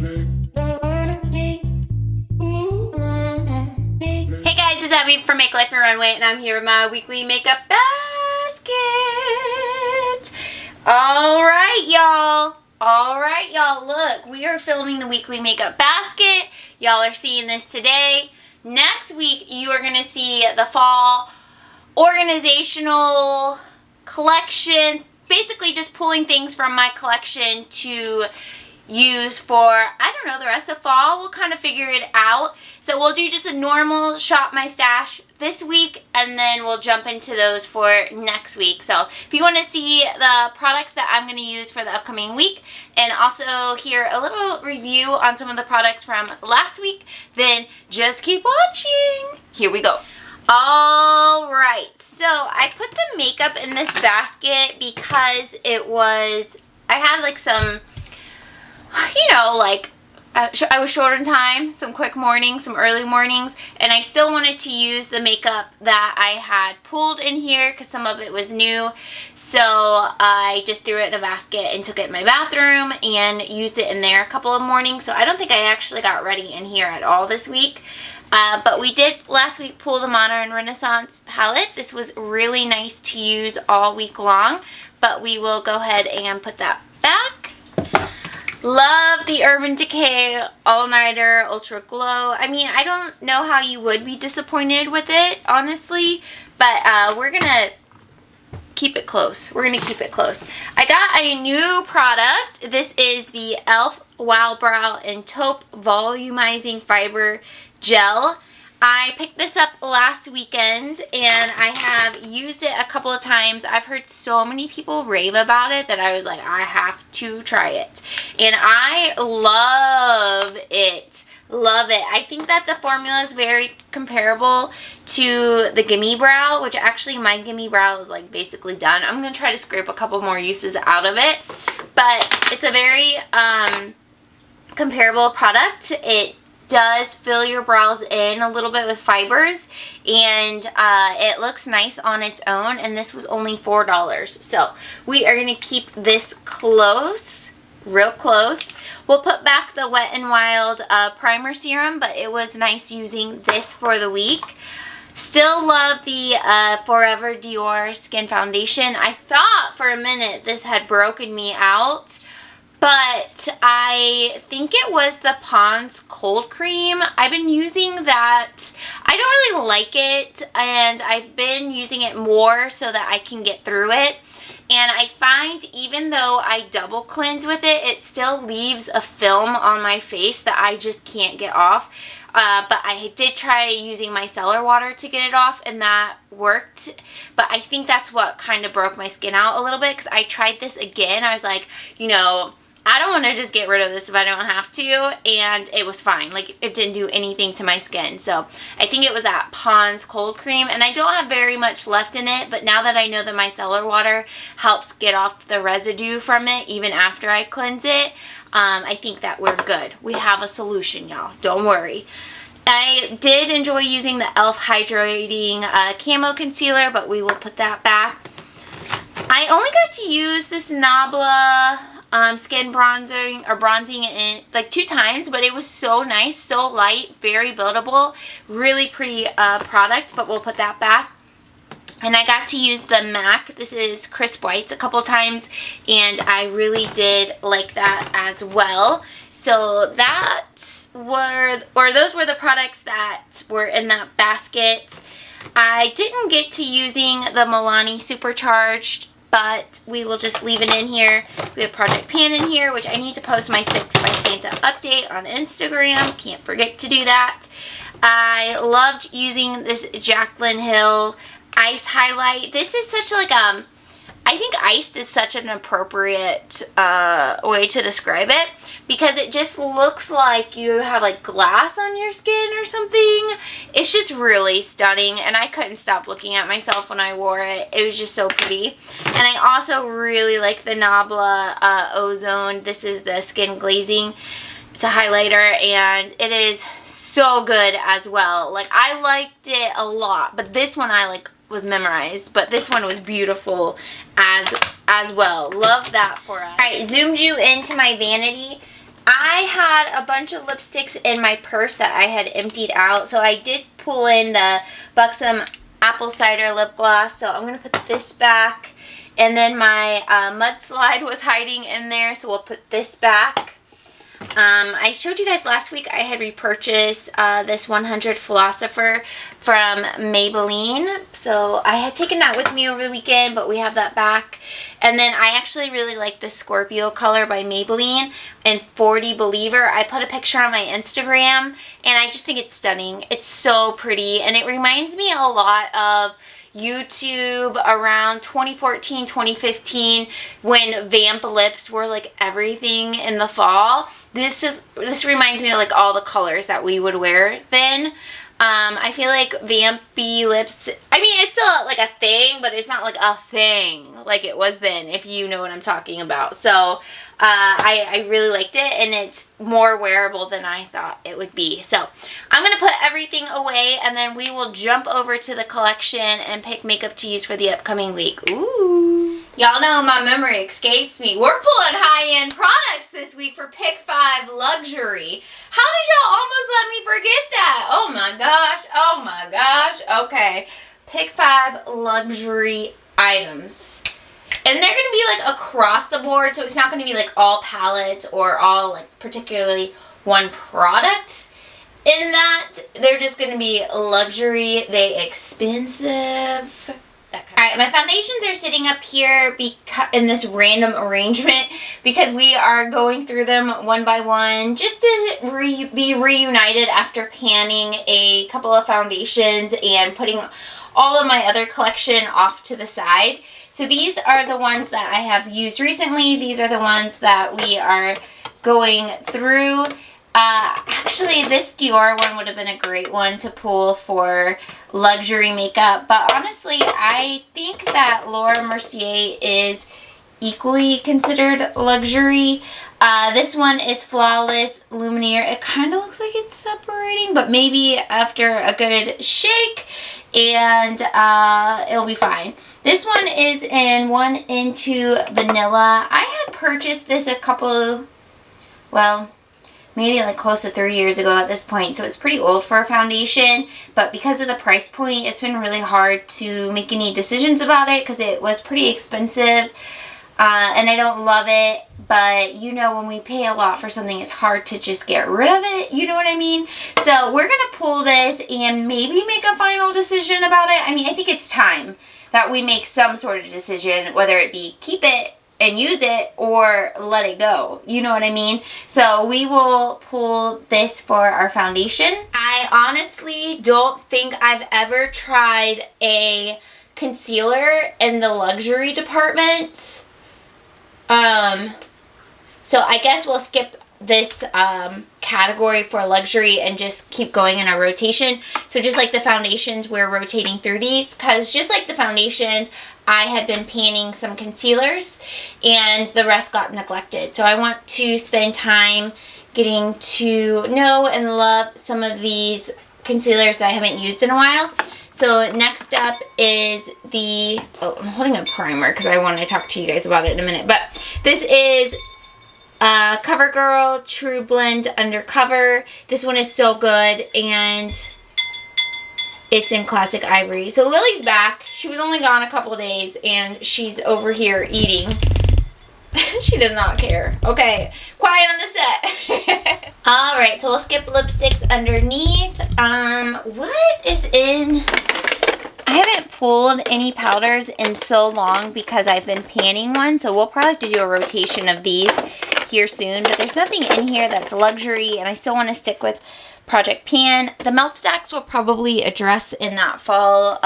Hey guys, it's Abbie from Make Life Your Runway, and I'm here with my weekly makeup basket. Alright, y'all. Look, we are filming the weekly makeup basket. Y'all are seeing this today. Next week, you are going to see the fall organizational collection. Basically, just pulling things from my collection to use for, I don't know, the rest of fall. We'll kind of figure it out. So we'll do just a normal shop my stash this week, and then we'll jump into those for next week. So if you want to see the products that I'm going to use for the upcoming week, and also hear a little review on some of the products from last week, then just keep watching. Here we go. Alright, so I put the makeup in this basket because I had like some, you know, like I was short on time, some quick mornings, some early mornings, and I still wanted to use the makeup that I had pulled in here because some of it was new. So I just threw it in a basket and took it in my bathroom and used it in there a couple of mornings. So I don't think I actually got ready in here at all this week. But we did last week pull the Modern Renaissance palette. This was really nice to use all week long, but we will go ahead and put that back. Love the Urban Decay All Nighter Ultra Glow. I mean, I don't know how you would be disappointed with it, honestly, but we're gonna keep it close. I got a new product. This is the e.l.f. Wow Brow and Taupe Volumizing Fiber Gel. I picked this up last weekend and I have used it a couple of times. I've heard so many people rave about it that I was like, I have to try it. And I love it. Love it. I think that the formula is very comparable to the Gimme Brow, which actually my Gimme Brow is like basically done. I'm going to try to scrape a couple more uses out of it. But it's a very comparable product. It does fill your brows in a little bit with fibers, and it looks nice on its own, and this was only $4. So we are going to keep this close, real close. We'll put back the Wet n Wild primer serum, but it was nice using this for the week. Still love the Forever Dior Skin Foundation. I thought for a minute this had broken me out, but I think it was the Pond's Cold Cream. I've been using that. I don't really like it, and I've been using it more so that I can get through it. And I find even though I double cleanse with it, it still leaves a film on my face that I just can't get off. But I did try using micellar water to get it off, and that worked. But I think that's what kind of broke my skin out a little bit, because I tried this again. I was like, you know, I don't want to just get rid of this if I don't have to, and it was fine. Like, it didn't do anything to my skin. So I think it was that Pond's Cold Cream, and I don't have very much left in it, but now that I know the micellar water helps get off the residue from it even after I cleanse it, I think that we're good. We have a solution, y'all. Don't worry. I did enjoy using the e.l.f. Hydrating Camo Concealer, but we will put that back. I only got to use this Nabla skin bronzing in like 2 times, but it was so nice, so light, very buildable, really pretty product, but we'll put that back. And I got to use the MAC, this is Crisp Whites, a couple times, and I really did like that as well. So those were the products that were in that basket. I didn't get to using the Milani Supercharged, but we will just leave it in here. We have Project Pan in here, which I need to post my 6 by Santa update on Instagram. Can't forget to do that. I loved using this Jaclyn Hill Ice Highlight. This is such like I think iced is such an appropriate way to describe it, because it just looks like you have like glass on your skin or something. It's just really stunning, and I couldn't stop looking at myself when I wore it. It was just so pretty. And I also really like the Nabla Ozone. This is the Skin Glazing. It's a highlighter, and it is so good as well. Like, I liked it a lot, but this one I like was memorized, but this one was beautiful as well. Love that for us. Alright, zoomed you into my vanity. I had a bunch of lipsticks in my purse that I had emptied out, so I did pull in the Buxom Apple Cider Lip Gloss, so I'm going to put this back. And then my mudslide was hiding in there, so we'll put this back. I showed you guys last week I had repurchased this 100 Philosopher from Maybelline. So I had taken that with me over the weekend, but we have that back. And then I actually really like the Scorpio color by Maybelline and 40 Believer. I put a picture on my Instagram, and I just think it's stunning. It's so pretty, and it reminds me a lot of YouTube around 2014, 2015, when Vamp lips were like everything in the fall. This reminds me of like all the colors that we would wear then. I feel like vampy lips, I mean, it's still like a thing, but it's not like a thing like it was then, if you know what I'm talking about. So I really liked it, and it's more wearable than I thought it would be. So I'm going to put everything away, and then we will jump over to the collection and pick makeup to use for the upcoming week. Ooh. Y'all know my memory escapes me. We're pulling high-end products this week for Pick 5 Luxury. How did y'all almost let me forget that? Oh my gosh. Oh my gosh. Okay. Pick 5 Luxury items. And they're going to be like across the board, so it's not going to be like all palettes or all like particularly one product. In that, they're just going to be luxury, they expensive. Alright, my foundations are sitting up here in this random arrangement because we are going through them one by one just to be reunited after panning a couple of foundations and putting all of my other collection off to the side. So these are the ones that I have used recently. These are the ones that we are going through. Actually, this Dior one would have been a great one to pull for luxury makeup. But honestly, I think that Laura Mercier is equally considered luxury. This one is Flawless Lumiere. It kind of looks like it's separating, but maybe after a good shake, and it'll be fine. This one is in 1 Into Vanilla. I had purchased this a couple, well, maybe like close to 3 years ago at this point, so it's pretty old for a foundation, but because of the price point, it's been really hard to make any decisions about it because it was pretty expensive, and I don't love it, but you know, when we pay a lot for something, it's hard to just get rid of it, you know what I mean? So we're going to pull this and maybe make a final decision about it. I mean, I think it's time that we make some sort of decision, whether it be keep it and use it or let it go, you know what I mean? So we will pull this for our foundation. I honestly don't think I've ever tried a concealer in the luxury department, so I guess we'll skip this category for luxury and just keep going in our rotation. So just like the foundations, we're rotating through these because just like the foundations, I had been panning some concealers and the rest got neglected. So I want to spend time getting to know and love some of these concealers that I haven't used in a while. So next up is the, oh, I'm holding a primer because I want to talk to you guys about it in a minute. But this is CoverGirl True Blend Undercover. This one is so good, and it's in Classic Ivory. So Lily's back. She was only gone a couple of days, and she's over here eating. She does not care. Okay, quiet on the set. Alright, so we'll skip lipsticks underneath. What is in... I haven't pulled any powders in so long because I've been panning one, so we'll probably have to do a rotation of these here soon, but there's nothing in here that's luxury, and I still want to stick with Project Pan. The melt stacks will probably address in that fall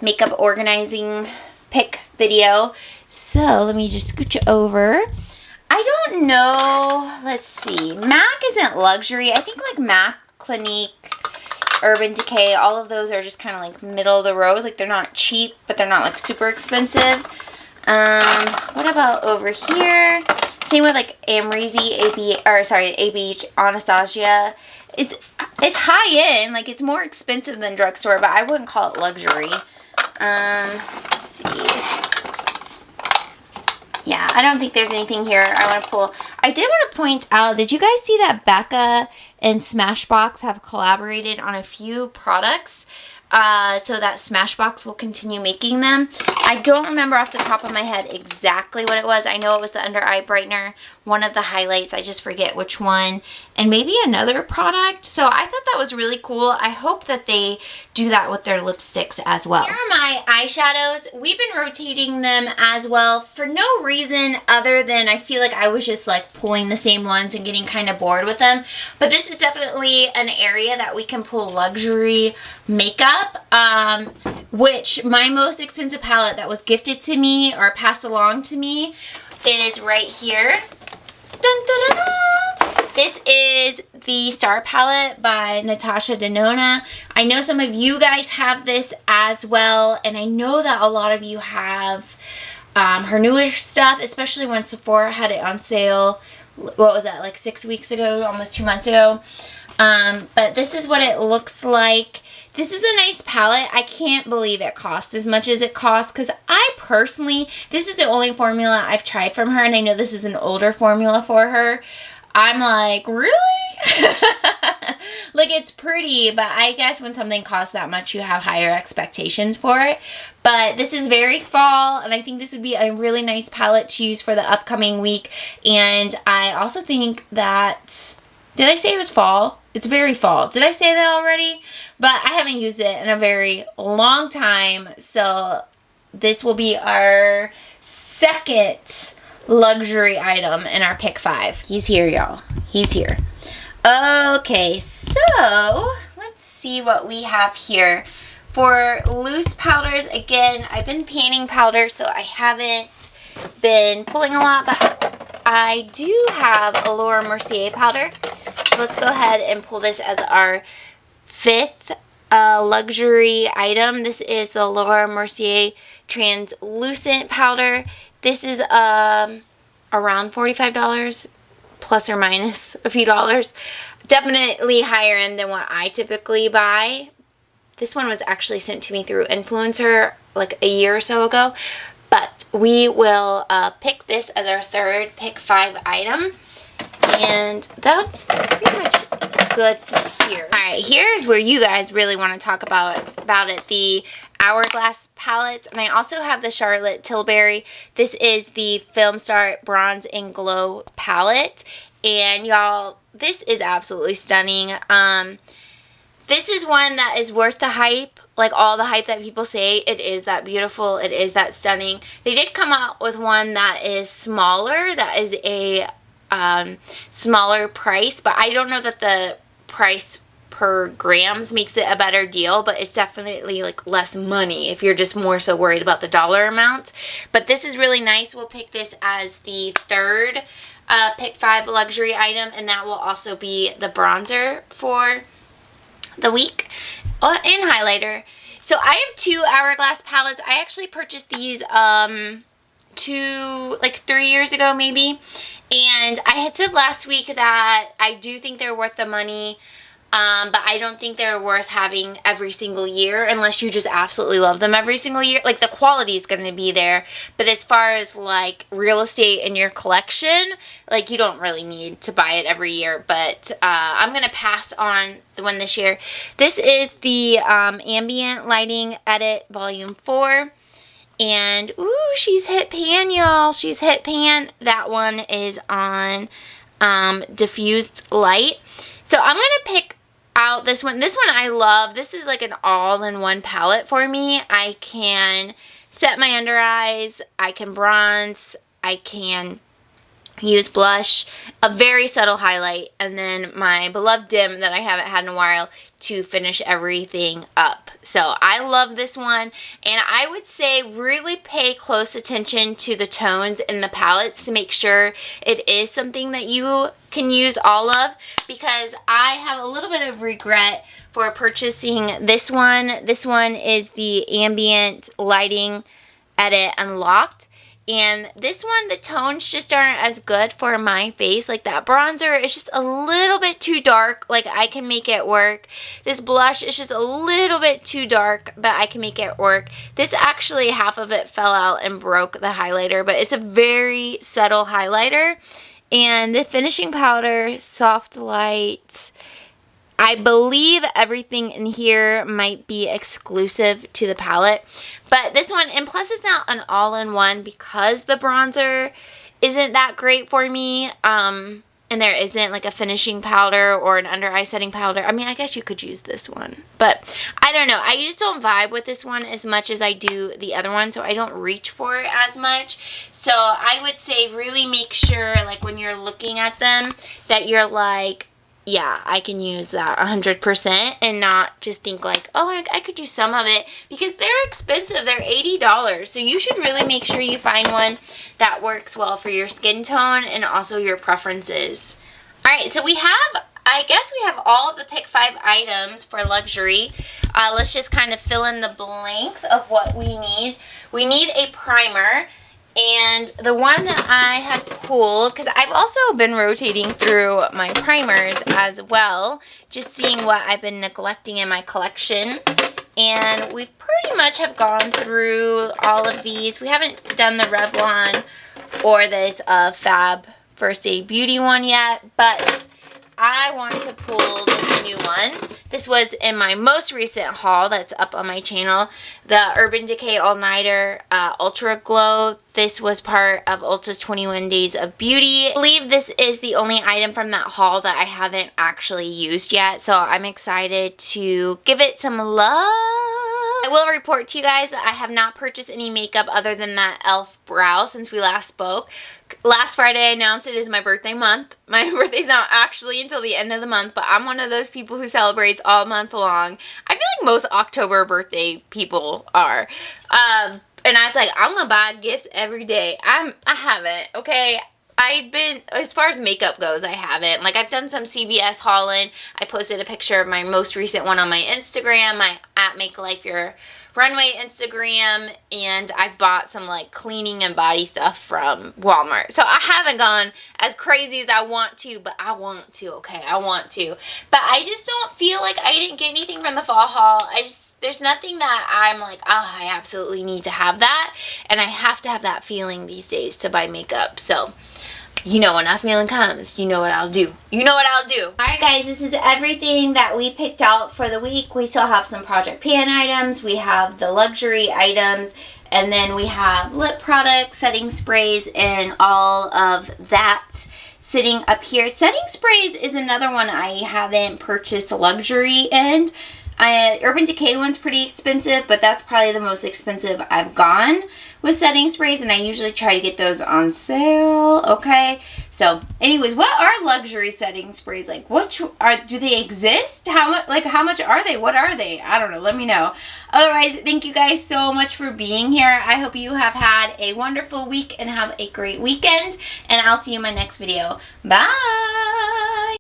makeup organizing pick video. So let me just scooch it over. I don't know, let's see, MAC isn't luxury. I think like MAC, Clinique, Urban Decay, all of those are just kind of like middle of the road. Like they're not cheap, but they're not like super expensive. What about over here? Same with like Amrezy, Abbie, Anastasia. It's high end, like it's more expensive than drugstore, but I wouldn't call it luxury. Let's see. Yeah, I don't think there's anything here I want to pull. I did want to point out, did you guys see that Becca and Smashbox have collaborated on a few products? So that Smashbox will continue making them. I don't remember off the top of my head exactly what it was. I know it was the under eye brightener, one of the highlights. I just forget which one. And maybe another product. So I thought that was really cool. I hope that they do that with their lipsticks as well. Here are my eyeshadows. We've been rotating them as well for no reason other than I feel like I was just like pulling the same ones and getting kind of bored with them. But this is definitely an area that we can pull luxury makeup, which my most expensive palette that was gifted to me or passed along to me is right here. Dun, dun, dun, dun. This is the Star Palette by Natasha Denona. I know some of you guys have this as well, and I know that a lot of you have her newer stuff, especially when Sephora had it on sale. What was that, like 6 weeks ago, almost 2 months ago? But this is what it looks like. This is a nice palette. I can't believe it costs as much as it costs because I personally, this is the only formula I've tried from her, and I know this is an older formula for her. I'm like, really? Like, it's pretty, but I guess when something costs that much, you have higher expectations for it. But this is very fall, and I think this would be a really nice palette to use for the upcoming week. And I also think that, did I say it was fall? It's very fall. Did I say that already? But I haven't used it in a very long time, so this will be our second luxury item in our pick 5. He's here, y'all. He's here. Okay, so let's see what we have here. For loose powders, again, I've been painting powder, so I haven't been pulling a lot, but I do have a Laura Mercier powder. So let's go ahead and pull this as our 5th luxury item. This is the Laura Mercier translucent powder. This is around $45 plus or minus a few dollars. Definitely higher end than what I typically buy. This one was actually sent to me through Influencer like a year or so ago. But we will pick this as our 3rd pick 5 item. And that's pretty much good here. Alright, here's where you guys really want to talk about it. The Hourglass palettes. And I also have the Charlotte Tilbury. This is the Film Star Bronze and Glow palette. And y'all, this is absolutely stunning. This is one that is worth the hype. Like all the hype that people say. It is that beautiful. It is that stunning. They did come out with one that is smaller. That is a smaller price. But I don't know that the price per grams makes it a better deal. But it's definitely like less money if you're just more so worried about the dollar amount. But this is really nice. We'll pick this as the 3rd pick 5 luxury item. And that will also be the bronzer for the week. Oh, and highlighter. So I have 2 Hourglass palettes. I actually purchased these 3 years ago maybe. And I had said last week that I do think they're worth the money. But I don't think they're worth having every single year unless you just absolutely love them every single year. Like, the quality is going to be there. But as far as, like, real estate in your collection, like, you don't really need to buy it every year. But I'm going to pass on the one this year. This is the Ambient Lighting Edit Volume 4. And, ooh, she's hit pan, y'all. She's hit pan. That one is on Diffused Light. So I'm going to pick out this one. This one I love. This is like an all-in-one palette for me. I can set my under eyes. I can bronze. I can use blush, a very subtle highlight, and then my beloved dim that I haven't had in a while to finish everything up. So I love this one, and I would say really pay close attention to the tones in the palettes to make sure it is something that you can use all of, because I have a little bit of regret for purchasing this one. This one is the Ambient Lighting Edit Unlocked. And this one, the tones just aren't as good for my face. Like that bronzer is just a little bit too dark. Like I can make it work. This blush is just a little bit too dark, but I can make it work. This actually, half of it fell out and broke the highlighter, but it's a very subtle highlighter. And the finishing powder, Soft Light, I believe everything in here might be exclusive to the palette. But this one, and plus it's not an all-in-one because the bronzer isn't that great for me. And there isn't like a finishing powder or an under eye setting powder. I mean, I guess you could use this one. But I don't know. I just don't vibe with this one as much as I do the other one. So I don't reach for it as much. So I would say really make sure, like when you're looking at them, that you're like, yeah, I can use that 100% and not just think like, oh, I could use some of it, because they're expensive. They're $80. So you should really make sure you find one that works well for your skin tone and also your preferences. All right, so we have, I guess we have all of the pick 5 items for luxury. Let's just kind of fill in the blanks of what we need. We need a primer. And the one that I had pulled, because I've also been rotating through my primers as well, just seeing what I've been neglecting in my collection. And we pretty much have gone through all of these. We haven't done the Revlon or this Fab First Aid Beauty one yet, but I want to pull this new one. This was in my most recent haul that's up on my channel, the Urban Decay All Nighter Ultra Glow. This was part of Ulta's 21 Days of Beauty. I believe this is the only item from that haul that I haven't actually used yet, so I'm excited to give it some love. I will report to you guys that I have not purchased any makeup other than that e.l.f. brow since we last spoke. Last Friday I announced it is my birthday month. My birthday's not actually until the end of the month, but I'm one of those people who celebrates all month long. I feel like most October birthday people are. And I was like, I'm gonna buy gifts every day. I haven't, okay? I've been, as far as makeup goes, I haven't. Like, I've done some CVS hauling. I posted a picture of my most recent one on my Instagram, my @MakeLifeYourRunway Instagram, and I've bought some, like, cleaning and body stuff from Walmart. So I haven't gone as crazy as I want to, but I want to, okay? I want to. But I just don't feel like I didn't get anything from the fall haul. There's nothing that I'm like, oh, I absolutely need to have that. And I have to have that feeling these days to buy makeup. So, you know, when that feeling comes, you know what I'll do. You know what I'll do. Alright guys, this is everything that we picked out for the week. We still have some Project Pan items. We have the luxury items. And then we have lip products, setting sprays, and all of that sitting up here. Setting sprays is another one I haven't purchased luxury in. Urban Decay one's pretty expensive, but that's probably the most expensive I've gone with setting sprays, and I usually try to get those on sale, okay? So, anyways, what are luxury setting sprays? Like, do they exist? How much are they? What are they? I don't know. Let me know. Otherwise, thank you guys so much for being here. I hope you have had a wonderful week and have a great weekend, and I'll see you in my next video. Bye!